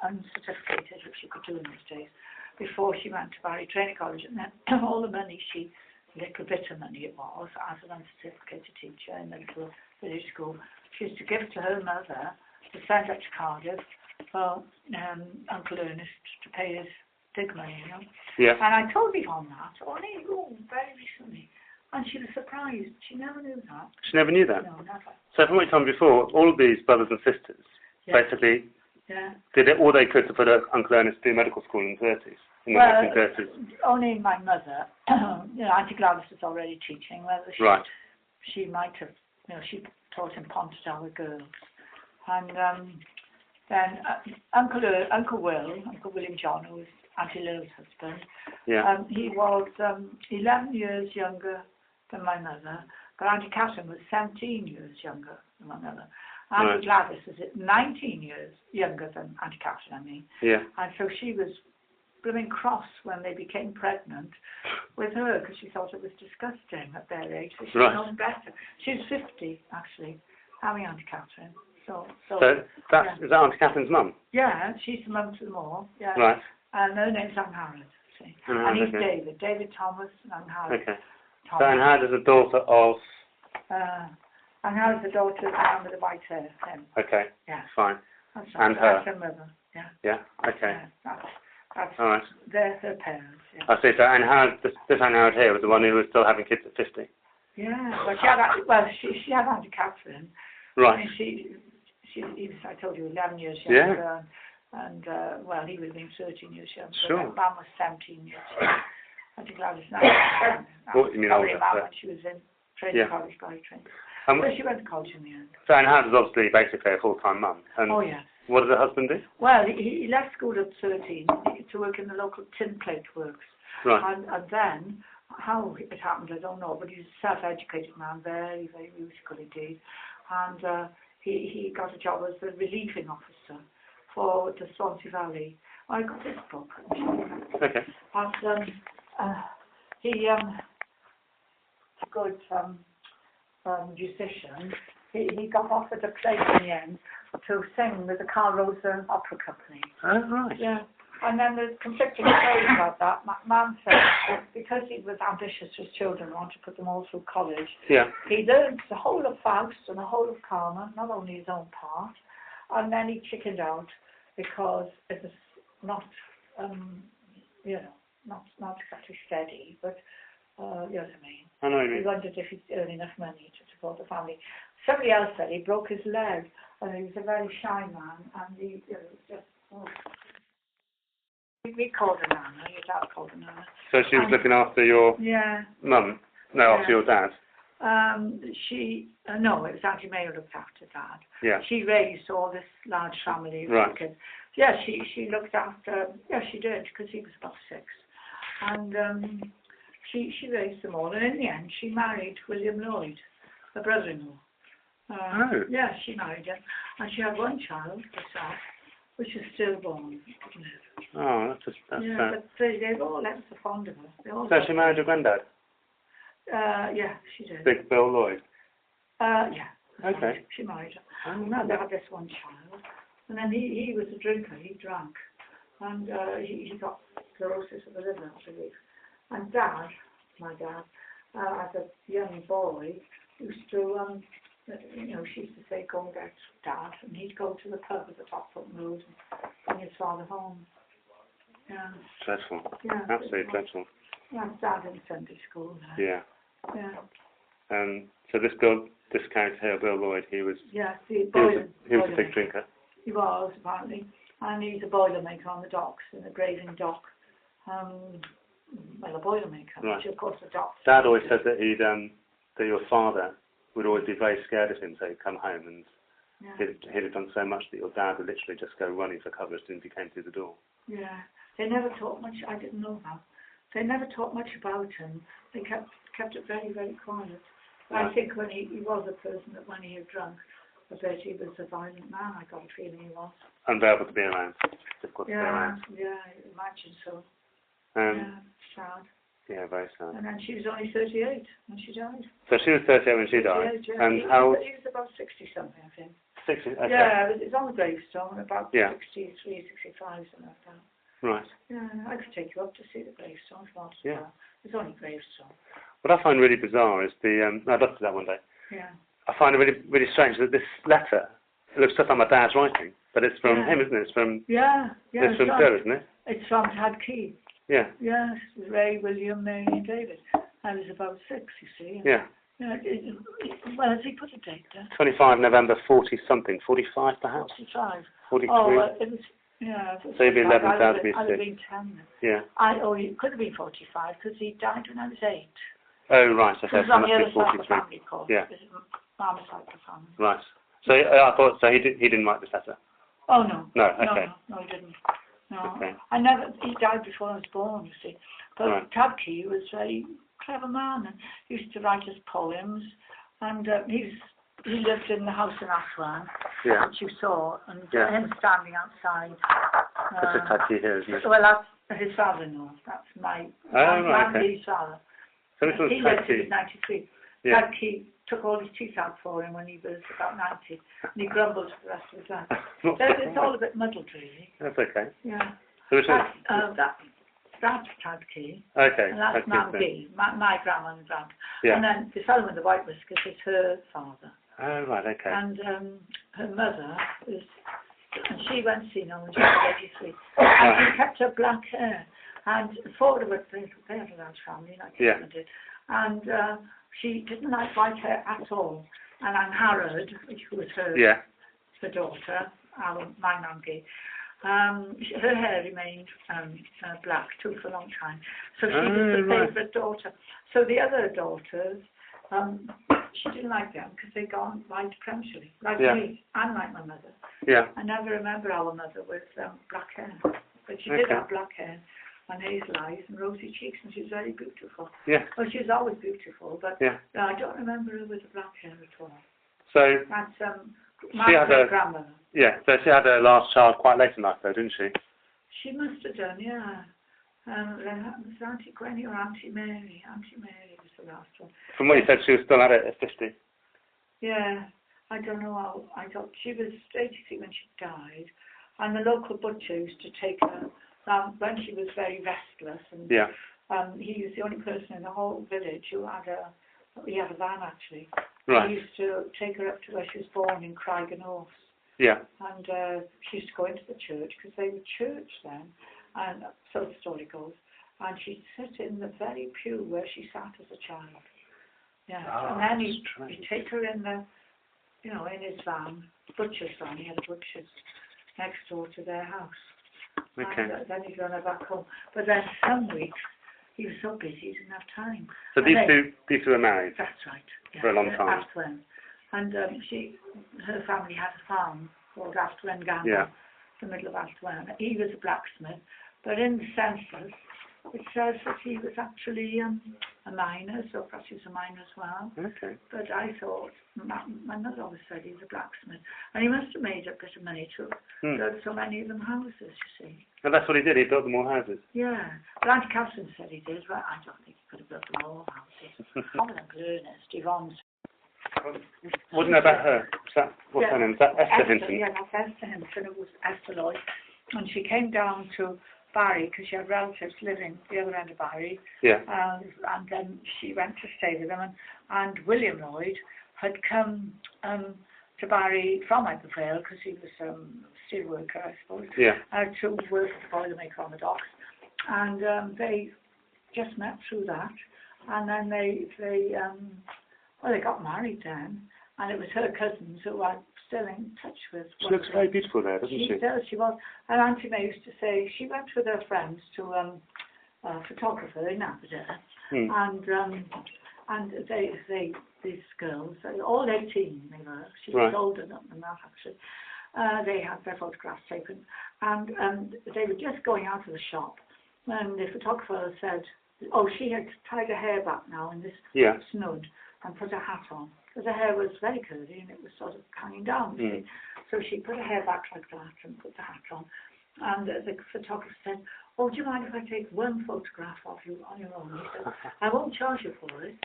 uncertificated, which she could do in those days, before she went to Barry Training College. And then all the money little bit of money it was, as an uncertificated teacher in the little village school, she used to give to her mother to send up to Cardiff for Uncle Ernest to pay his dig money, you know. Yeah. And I told Yvonne that only very recently, and she was surprised. She never knew that. She never knew that? No, never. So from what you told me before, all of these brothers and sisters basically did all they could to put Uncle Ernest through medical school in the 30s, in the 1930s. Only my mother, you know, Auntie Gladys was already teaching, whether she might have, you know, she taught in Pontotower girls. And then Uncle William John, who was Auntie Lil's husband, he was 11 years younger than my mother, but Auntie Catherine was 17 years younger than my mother. Auntie Gladys was 19 years younger than Auntie Catherine, I mean. Yeah. And so she was blooming cross when they became pregnant with her, because she thought it was disgusting at their age. So she was known better. She was 50, actually, having Auntie Catherine. So is that Auntie Catherine's mum? Yeah, she's the mum to them all. Yeah. Right. And her name's Anne Howard. See. And he's David Thomas and Anne Howard. Okay. So Anne Howard is a daughter of... Anne Howard's the daughter of the man with the white hair. Okay. Yeah. Fine. That's right. And her? That's her mother. Yeah. Yeah. Okay. Yeah, that's all right. They're her parents. Yeah. I see. So Anne Howard, this Anne Howard here was the one who was still having kids at 50. Yeah. Well, she had Auntie Catherine. Right. And he was, I told you, 11 years younger. Yeah. And he would have been 13 years younger. Sure. Mum was 17 years younger. Auntie Gladys now. What you mean older? When she was in training college, by training. So she went to college in the end. So Anne Howard was obviously basically a full-time mum. And what did her husband do? Well, he left school at 13 to work in the local tin plate works. Right. And then, how it happened, I don't know, but he's a self-educated man, very, very musical indeed. And he got a job as the relieving officer for the Swansea Valley. I got this book. Okay. And he a good musician. He got offered a place in the end to sing with the Carl Rosa Opera Company. Oh, right. Yeah. And then there's conflicting stories about that. Man said because he was ambitious for his children, wanted to put them all through college. Yeah. He learned the whole of Faust and the whole of Carmen, not only his own part. And then he chickened out because it was not, not exactly steady, but you know what I mean. I know what you mean. He wondered if he'd earn enough money to support the family. Somebody else said he broke his leg, and he was a very shy man, and he just. We called her Nana. Your dad called her Nana. So she was looking after your mum? No, after your dad. No, it was Auntie May who looked after Dad. Yeah. She raised all this large family. Right. Kids. Yeah, she looked after. Yeah, she did, because he was about 6, and she raised them all. And in the end, she married William Lloyd, her brother-in-law. Yeah, she married him, and she had one child herself, which is stillborn. Oh, that's sad. But they all left so fond of her. So she married your granddad? Yeah, she did. Big Bill Lloyd? Yeah. Okay. She married her. And now they had this one child. And then he was a drinker, he drank. And he got cirrhosis of the liver, I believe. And Dad, my dad, as a young boy, used to, she used to say, go and get Dad. And he'd go to the pub at the top foot road and bring his father home. Yeah. Dreadful. Yeah. Absolutely dreadful. Yeah, Dad in Sunday school. Yeah. Yeah. So this character here, Bill Lloyd, he was he was a big drinker. He was, apparently. And he was a boilermaker on the docks, in the grazing dock. A boilermaker, which of course the docks. Dad always said that that your father would always be very scared of him, so he'd come home and he'd have done so much that your dad would literally just go running for cover as soon as he came through the door. Yeah. They never taught much, I didn't know that. They never taught much about him. They kept it very, very quiet. I think when he was a person that when he had drunk, I bet he was a violent man. I got a feeling he was. Unbearable to be around. Difficult to be around. Yeah, I imagine so. Sad. Yeah, very sad. And then she was only 38 when she died. So she was 38 when she died. Yeah. And he was about 60-something, I think. 60, okay. Yeah, it's on the gravestone, about Yeah. 63, 65, something like that. Right. Yeah, I could take you up to see the gravestone if you wanted to. Yeah. It's only a gravestone. What I find really bizarre is I'd love to do that one day. Yeah. I find it really, really strange that this letter, it looks just like my dad's writing, but it's from him, isn't it? It's from, it's from Phil, isn't it? It's from Tad Key. Yeah. Yes, Ray, William, Mary and David. I was about 6, you see. Yeah. Yeah, well, has he put a date there? 25 November 40-something, 45 perhaps? 45. 43. Oh, well, it was, yeah. So you'd be 11, Dad would be 6. I'd have been 10 then. Yeah. It could have been 45 because he died when I was 8. Oh, right, okay, Because so on must the be other side of the 43. family, of course. Yeah. Mum's side of the family. Right. So I thought, so he didn't write this letter? Oh, no. No, okay. No, he didn't. No. Okay. He died before I was born, you see. But Right. Tad Key was a very clever man and he used to write his poems. And he lived in the house in Aswan, which you saw, and him standing outside. That's a Tad Key here, isn't it? Well, that's his father-in-law. That's my family's father. So this was He Tad lived Key. in 93. Yeah. Tad Key took all his teeth out for him when he was about 90, and he grumbled for the rest of his life. So it's all a bit muddled, really. That's okay. Yeah. So which That's Tad Key. Okay. And that's Mam B, my grandma and grand. Yeah. And then the fellow with the white whiskers is her father. Oh, right, okay. And her mother is, and she went to see her when she was 83. And she kept her black hair. And four of us, they had a large family, like Hannah did. And she didn't like white hair at all. And Anne Harrod, who was her daughter, my Nangi, her hair remained black too for a long time. So she was the favourite daughter. So the other daughters, she didn't like them because they'd gone white prematurely, like me and like my mother. Yeah. I never remember our mother with black hair, but she did have black hair and hazel eyes and rosy cheeks, and she was very beautiful. Yeah. Well, she was always beautiful, but I don't remember her with the black hair at all. So that's she had my grandmother. Yeah, so she had her last child quite late in life, though, didn't she? She must have done, yeah. It was Auntie Gwenny or Auntie Mary. Auntie Mary was the last one. From what you said, she was still at it at 50. Yeah, I don't know how. I thought she was 83 when she died, and the local butcher used to take her when she was very restless, and he was the only person in the whole village who had he had a van actually. Right. He used to take her up to where she was born in Craigenhorse. Yeah. And she used to go into the church because they were church then, and so the story goes. And she'd sit in the very pew where she sat as a child. Yeah. And then he'd take her in the, in his van, butcher's van. He had a butcher's next door to their house. Okay. And then he'd run her back home. But then some weeks he was so busy he didn't have time. So these two were married. That's right. Yeah, for a long time. Aftwen. And her family had a farm called Aftwen Gamble, the middle of Aftwen. He was a blacksmith, but in the census it says that he was actually a miner, so perhaps he was a miner as well. Okay. But I thought, my mother always said he was a blacksmith, and he must have made a bit of money to build so many of them houses, you see. And that's what he did, he built them all houses. Yeah, but Auntie Catherine said he did. Well, I don't think he could have built them all houses. One of them, Ernest, Yvonne's. What do you know about her? What's her name? Is that Esther Hinton? Yeah, that's Esther Hinton. It was Esther Lloyd. And she came down to Barry because she had relatives living the other end of Barry. Yeah. And then she went to stay with them. And William Lloyd had come to Barry from Edinburgh because he was a steel worker, I suppose, to work as a boilermaker on the docks. And they just met through that. And then they got married then, and it was her cousins who I'm still in touch with. She looks very beautiful there, doesn't she? She does, she was. And Auntie May used to say she went with her friends to a photographer in Aberdeen, and these girls, all 18 they were, she was older than that actually, they had their photographs taken, and they were just going out of the shop, and the photographer said, oh, she had tied her hair back now in this snood, and put a hat on, because her hair was very curly and it was sort of hanging down. So she put her hair back like that and put the hat on. And the photographer said, oh, do you mind if I take one photograph of you on your own? He said, I won't charge you for it.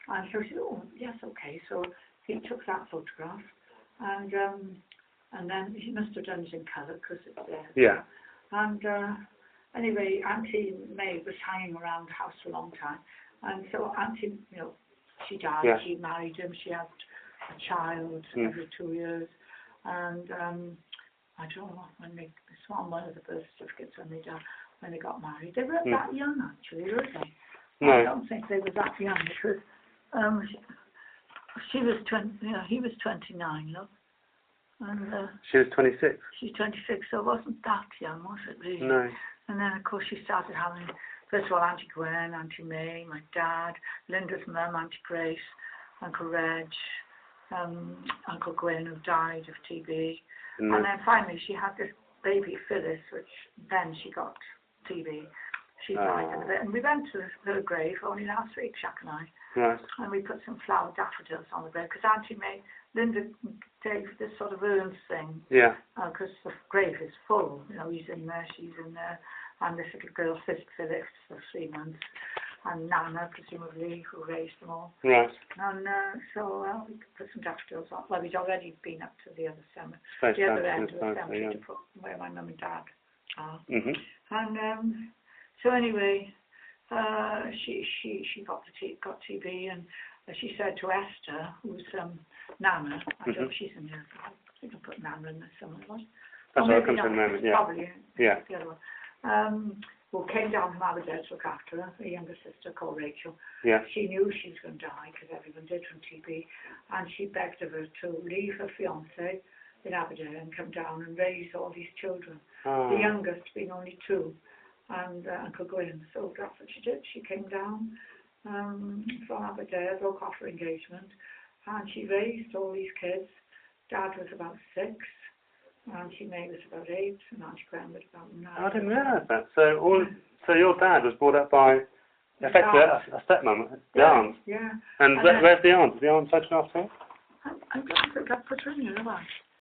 And so she said, oh, yes, okay. So he took that photograph, and And then she must have done it in colour because it's there. Yeah. And anyway, Auntie May was hanging around the house for a long time. And so Auntie, you know, she died, she married him, she had a child every 2 years. And I don't know, when they, it's on one of the birth certificates when they got married. They weren't that young actually, were they? No. I don't think they were that young because she was 20, you know, he was 29, look. And she was 26. She's 26, so it wasn't that young, was it really? No. And then of course she started having, first of all, Auntie Gwen, Auntie May, my dad, Linda's mum, Auntie Grace, Uncle Reg, Uncle Gwen, who died of TB. And then finally she had this baby Phyllis, which then she got TB. She died in a bit. And we went to her grave only last week, Jack and I. Right. And we put some flower daffodils on the grave because Auntie May, Linda gave this sort of urns thing. Yeah. Because the grave is full. You know, he's in there, she's in there. And this little girl, Phyllis, for 3 months. And Nana, presumably, who raised them all. Right. And so we put some daffodils on. Well, we'd already been up to the other cemetery, Space the other end of the fancy, cemetery yeah. to put where my mum and dad are. Mhm. And so anyway, she got TB, and she said to Esther, who's Nana, I don't know if she's in there. I think I put Nana in there somewhere. That's what I come to the moment. Yeah. Probably. Yeah. The other one. Who came down from Aberdeen to look after her, a younger sister called Rachel. Yeah. She knew she was going to die because everyone did from TB, and she begged of her to leave her fiance in Aberdeen and come down and raise all these children. Oh. The youngest being only 2, and Uncle Gwyn. So that's what she did. She came down from Aberdeen, broke off her engagement, and she raised all these kids. Dad was about 6. Auntie May was about 8, and Auntie Gwen was about 9. I didn't realise that. So your dad was brought up by, effectively, a stepmom, the aunt. Yeah. And where's the aunt? Is the aunt photographed here? I don't think I put her in here, have I?